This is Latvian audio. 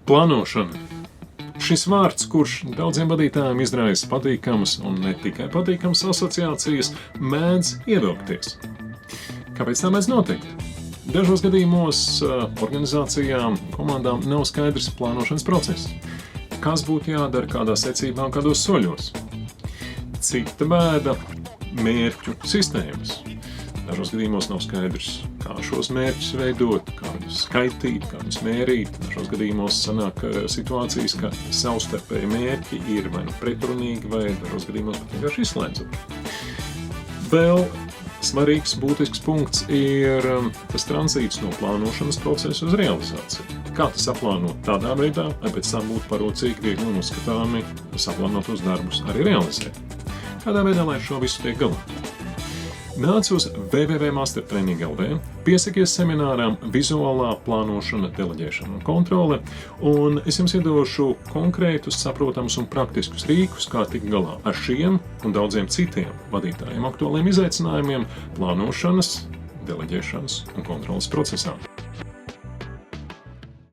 Plānošana. Šis vārds, kurš daudziem vadītājiem izraisa patīkamas un ne tikai patīkamas asociācijas, mēdz ievilkties. Kāpēc tā mēdz notikt? Dažos gadījumos organizācijām, komandām nav skaidrs plānošanas process. Kas būtu jādara, kādā secībā un kādos soļos? Cita bēda – mērķu sistēmas. Dažos gadījumos nav skaidrs, kā šos mērķus veidot, kā viņus skaitīt, kā viņus mērīt. Dažos gadījumos sanāk situācijas, ka savstarpēji mērķi ir vai nu pretrunīgi, vai dažos gadījumos pat vienkārši izslēdzot. Vēl svarīgs, būtisks punkts ir tas tranzīts no plānošanas procesa uz realizāciju. Kā tas saplānot tādā veidā, lai pēc tam būtu parūcīgi, viegli un uzskatāmi saplānotos darbus arī realizēt. Kādā veidā, lai šo visu tiek galā? Nāc uz www.mastertraining.lv, piesakies seminārām Vizuālā plānošana, deleģēšana un kontrole, un es jums iedošu konkrētus, saprotamus un praktiskus rīkus, kā tikt galā ar šiem un daudziem citiem vadītājiem aktuāliem izaicinājumiem plānošanas, deleģēšanas un kontroles procesā.